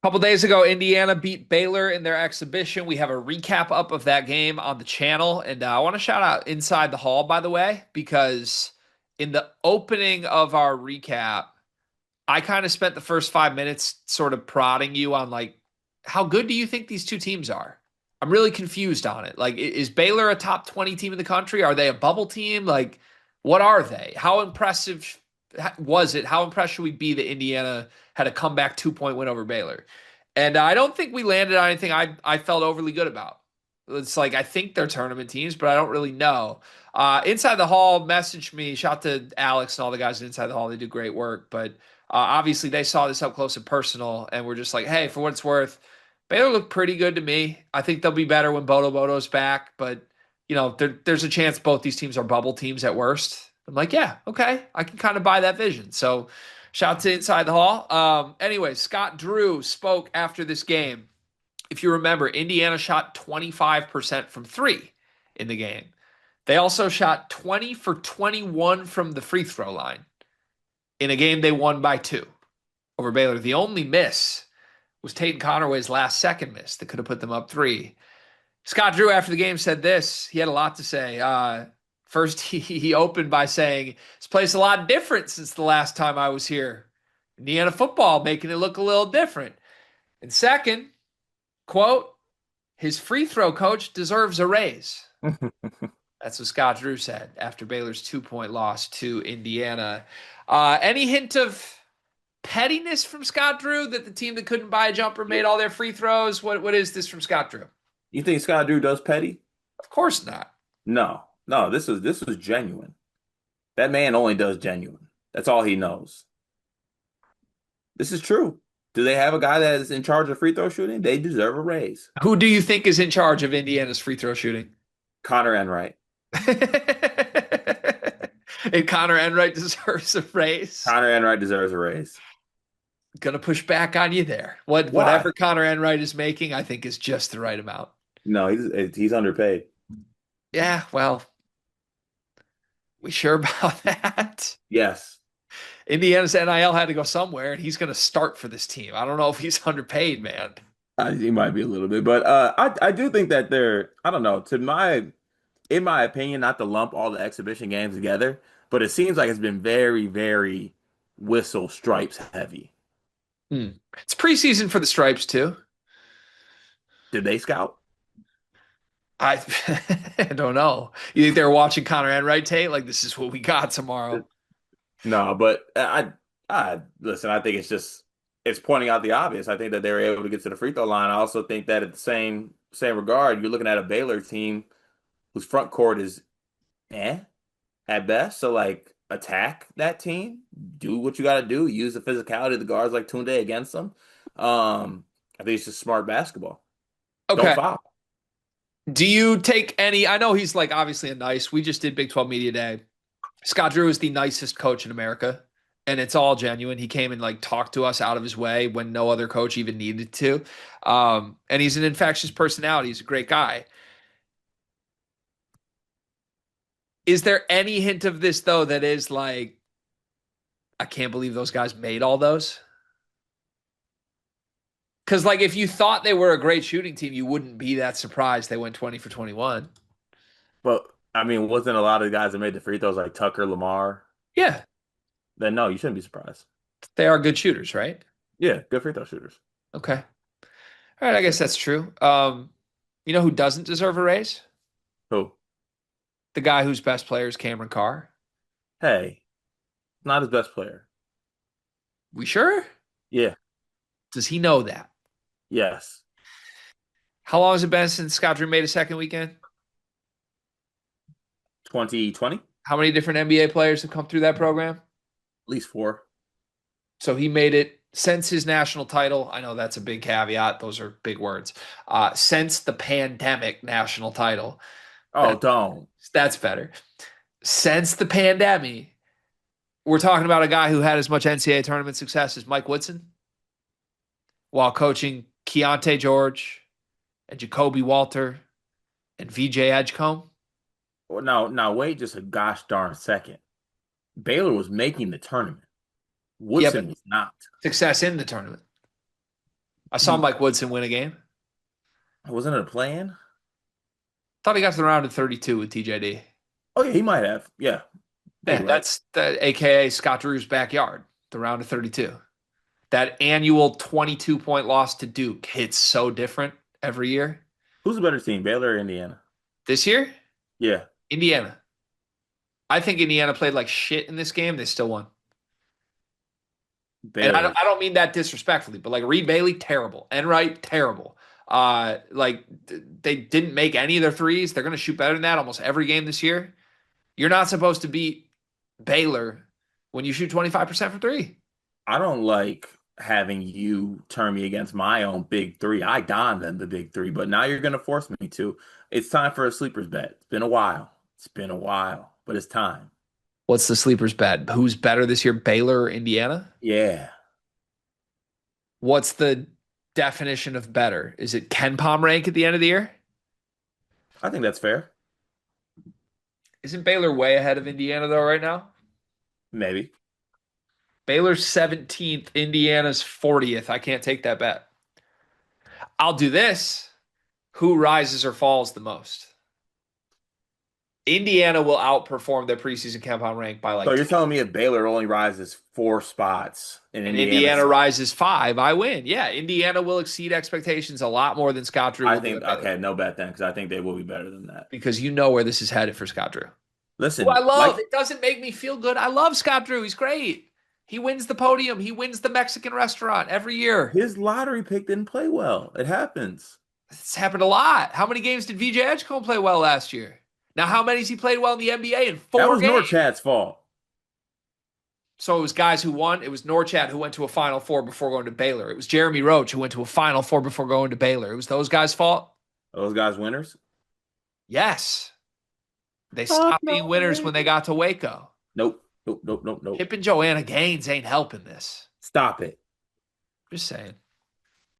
Couple days ago, Indiana beat Baylor in their exhibition. We have a recap up of that game on the channel. And I want to shout out Inside the Hall, by the way, because in the opening of our recap, I kind of spent the first 5 minutes sort of prodding you on like, how good do you think these two teams are? I'm really confused on it. Like, is Baylor a top 20 team in the country? Are they a bubble team? Like, what are they? How impressive was it? How impressed should we be that Indiana had a comeback 2 point win over Baylor? And I don't think we landed on anything I felt overly good about. It's like I think they're tournament teams, but I don't really know. Inside the Hall messaged me. Shout to Alex and all the guys at Inside the Hall. They do great work, but obviously they saw this up close and personal, and we're just like, hey, for what it's worth, Baylor looked pretty good to me. I think they'll be better when Bodo's back, but there's a chance both these teams are bubble teams at worst. I'm like, yeah, okay, I can kind of buy that vision. So, shout out to Inside the Hall. Anyway, Scott Drew spoke after this game. If you remember, Indiana shot 25% from three in the game. They also shot 20 for 21 from the free throw line in a game they won by two over Baylor. The only miss was Tate Connerway's last second miss that could have put them up three. Scott Drew, after the game, said this. He had a lot to say. First, he opened by saying, this place is a lot different since the last time I was here. Indiana football making it look a little different. And second, quote, his free throw coach deserves a raise. That's what Scott Drew said after Baylor's 2 point loss to Indiana. Any hint of pettiness from Scott Drew that the team that couldn't buy a jumper made all their free throws? What is this from Scott Drew? You think Scott Drew does petty? Of course not. No, no. This was genuine. That man only does genuine. That's all he knows. This is true. Do they have a guy that is in charge of free throw shooting? They deserve a raise. Who do you think is in charge of Indiana's free throw shooting? Connor Enright. And Connor Enright deserves a raise. Connor Enright deserves a raise. Gonna push back on you there. Why? Whatever Connor Enright is making, I think is just the right amount. No, he's underpaid. Yeah, well, we sure about that? Yes. Indiana's NIL had to go somewhere, and he's going to start for this team. I don't know if he's underpaid, man. He might be a little bit, but I do think that they're, I don't know, in my opinion, not to lump all the exhibition games together, but it seems like it's been very, very whistle stripes heavy. Hmm. It's preseason for the Stripes too. Did they scout? I I don't know. You think they're watching Connor Enright tape? Like this is what we got tomorrow. No, but I listen. I think it's pointing out the obvious. I think that they were able to get to the free throw line. I also think that at the same regard, you're looking at a Baylor team whose front court is at best. So like attack that team, do what you got to do, use the physicality of the guards like Tunde against them. I think it's just smart basketball. Don't Okay. foul. Do you take any? I know he's like obviously a nice. We just did Big 12 Media Day. Scott Drew is the nicest coach in America, and it's all genuine. He came and like talked to us out of his way when no other coach even needed to. And he's an infectious personality. He's a great guy. Is there any hint of this though that is like, I can't believe those guys made all those? Because like if you thought they were a great shooting team, you wouldn't be that surprised they went 20 for 21. But I mean, wasn't a lot of the guys that made the free throws like Tucker, Lamar? Yeah, Then no, you shouldn't be surprised. they are good shooters, right? Yeah, good free throw shooters. Okay. All right, I guess that's true. You know who doesn't deserve a raise? Who? The guy whose best player is Cameron Carr. Hey, not his best player. We sure? Yeah, Does he know that? yes. How long has it been since Scott Drew made a second weekend? 2020? How many different NBA players have come through that program? At least four. So he made it since his national title. I know that's a big caveat. Those are big words. Since the pandemic national title. Oh, That, don't. that's better. Since the pandemic, we're talking about a guy who had as much NCAA tournament success as Mike Woodson while coaching Keontae George and Jacoby Walter and VJ Edgecombe. Well, now wait just a gosh darn second. Baylor was making the tournament. Yeah, Woodson but was not. success in the tournament. I saw Mike Woodson win a game. Wasn't it a plan? Thought he got to the round of 32 with TJD. Oh yeah, he might have. Yeah, yeah, Yeah, you're right. that's the AKA Scott Drew's backyard, the round of 32. That annual 22-point loss to Duke hits so different every year. Who's the better team, Baylor or Indiana? This year, Yeah, Indiana. I think Indiana played like shit in this game. They still won. And I don't, Baylor. I don't mean that disrespectfully, but like Reed Bailey, terrible. Enright, terrible. They didn't make any of their threes. They're going to shoot better than that almost every game this year. You're not supposed to beat Baylor when you shoot 25% from three. I don't like having you turn me against my own big three. I donned them the big three, but now you're gonna force me to. It's time for a sleepers bet. It's been a while. It's been a while, but it's time. What's the sleeper's bet? Who's better this year, Baylor or Indiana? Yeah, What's the definition of better? Is it Ken Palm rank at the end of the year? I think that's fair. Isn't Baylor way ahead of Indiana though right now? Maybe. Baylor's 17th, Indiana's 40th. I can't take that bet. I'll do this. Who rises or falls the most? Indiana will outperform their preseason compound rank by So like you're 10. telling me if Baylor only rises 4 spots and And Indiana's, Indiana rises 5, I win. Yeah, Indiana will exceed expectations a lot more than Scott Drew I will do think at Baylor okay, no bet then, because I think they will be better than that. because you know where this is headed for Scott Drew. Who I Listen, like love. It doesn't make me feel good. I love Scott Drew. He's great. He wins the podium. He wins the Mexican restaurant every year. his lottery pick didn't play well. It happens. It's happened a lot. How many games did VJ Edgecombe play well last year? Now, how many has he played well in the NBA in That four was games? Norchad's fault. So it was guys who won. It was Norchad who went to a Final Four before going to Baylor. It was Jeremy Roach who went to a Final Four before going to Baylor. It was those guys' fault? Those guys winners. Yes. They Oh stopped being no winners way. when they got to Waco. Nope. Nope. Nope. Nope. Nope. Pip and Joanna Gaines ain't helping this. Stop it. Just saying.